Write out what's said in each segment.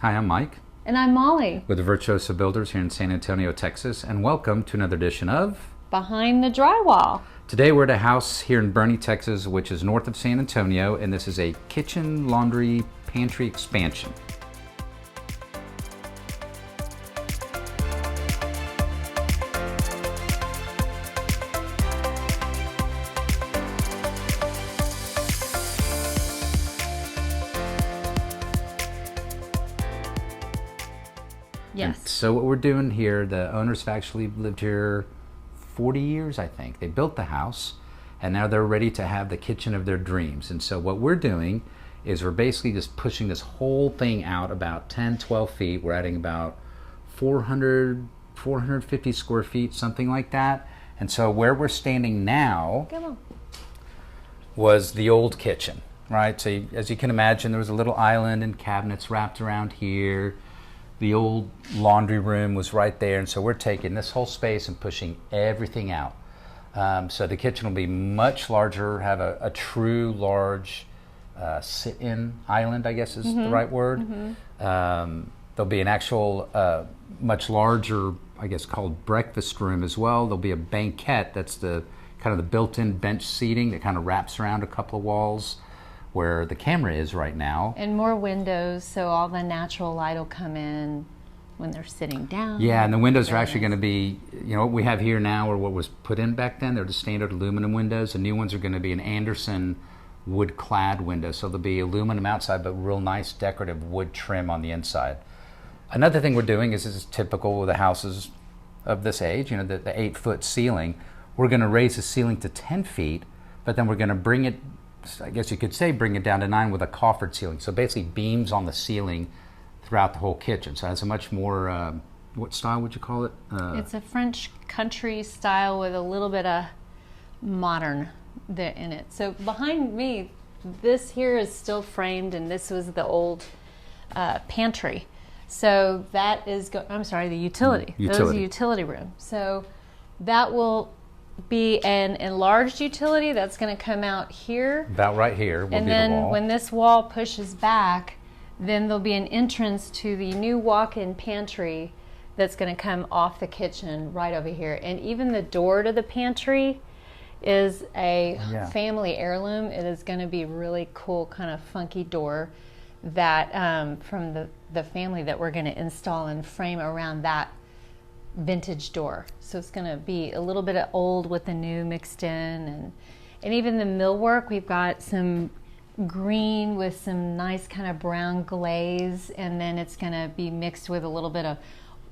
Hi, I'm Mike And I'm Molly, with the Virtuoso Builders here in San Antonio, Texas, and welcome to another edition of Behind the Drywall. Today we're at a house here in Boerne, Texas, which is north of San Antonio, and this is a kitchen, laundry, pantry expansion. Yes. And so what we're doing here, the owners have actually lived here 40 years, I think. They built the house, and now they're ready to have the kitchen of their dreams. And so what we're doing is we're basically just pushing this whole thing out about 10, 12 feet. We're adding about 450 square feet, something like that. And so where we're standing now was the old kitchen, right? So as you can imagine, there was a little island and cabinets wrapped around here. The old laundry room was right there, and so we're taking this whole space and pushing everything out. So the kitchen will be much larger, have a true large sit-in island, I guess is the right word. There'll be an actual much larger, I guess, called breakfast room as well. There'll be a banquette, that's the kind of the built-in bench seating that kind of wraps around a couple of walls where the camera is right now. And more windows, so all the natural light will come in when they're sitting down. Yeah, and the windows are actually going to be, you know, what we have here now or what was put in back then, they're the standard aluminum windows. The new ones are going to be an Anderson wood-clad window, so they'll be aluminum outside but real nice decorative wood trim on the inside. Another thing we're doing is, this is typical with the houses of this age, you know, the 8-foot ceiling. We're going to raise the ceiling to 10 feet, but then we're going to bring it, I guess you could say, bring it down to 9 with a coffered ceiling. So basically beams on the ceiling throughout the whole kitchen. So it's a much more, what style would you call it? It's a French country style with a little bit of modern in it. So behind me, this here is still framed, and this was the old pantry. So that is, I'm sorry, the utility. That was the utility room. So that will be an enlarged utility that's going to come out here. About right here will be the wall. And then when this wall pushes back, then there'll be an entrance to the new walk-in pantry that's going to come off the kitchen right over here. And even the door to the pantry is a family heirloom. It is going to be really cool, kind of funky door that from the family that we're going to install and frame around that vintage door. So it's going to be a little bit of old with the new mixed in, and even the millwork, we've got some green with some nice kind of brown glaze, and then it's going to be mixed with a little bit of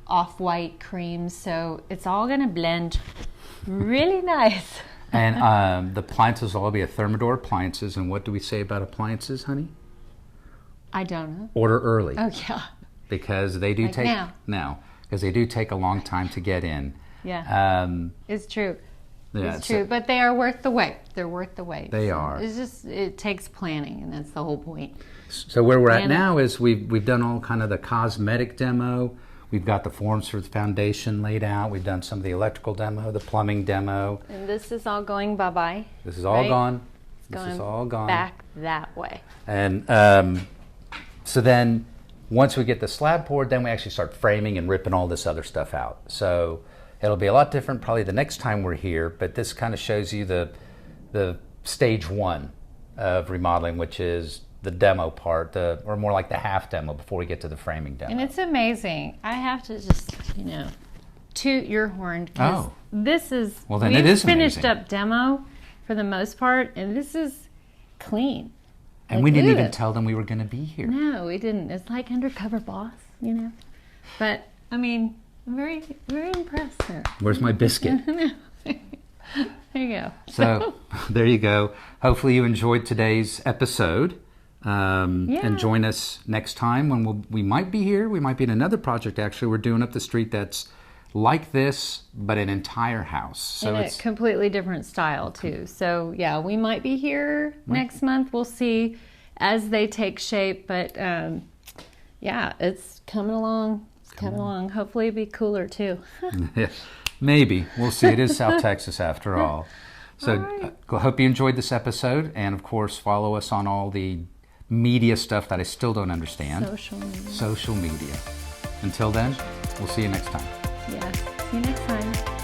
off-white cream, so it's all going to blend really nice. And the appliances will all be a Thermador appliances. And what do we say about appliances, honey? I don't know. Order early. Oh yeah, because they do like take now. Because they do take a long time to get in. Yeah, it's true. Yeah, it's true, but they are worth the wait. They're worth the wait. They are. It's just, it takes planning, and that's the whole point. So where we're at now is we've done all kind of the cosmetic demo. We've got the forms for the foundation laid out. We've done some of the electrical demo, the plumbing demo. And this is all going bye-bye. This is all gone. This is all gone. Back that way. And so then once we get the slab poured, then we actually start framing and ripping all this other stuff out. So it'll be a lot different probably the next time we're here, but this kind of shows you the stage one of remodeling, which is the demo part, or more like the half demo before we get to the framing demo. And it's amazing. I have to just, toot your horn, because this is, it is finished amazing. up demo for the most part, and this is clean. And we didn't even tell them we were going to be here. No, we didn't. It's like undercover boss, But, I mean, I'm very, very impressed there. Where's my biscuit? There you go. So, there you go. Hopefully you enjoyed today's episode. And join us next time when we might be here. We might be in another project, actually. We're doing up the street that's like this, but an entire house. So it's a completely different style, too. So, yeah, we might be here next month. We'll see as they take shape. But, yeah, it's coming along. It's coming along. Hopefully it'll be cooler, too. Yeah, maybe. We'll see. It is South Texas, after all. So I hope you enjoyed this episode. And, of course, follow us on all the media stuff that I still don't understand. Social media. Social media. Until then, we'll see you next time. Yes. See you next time.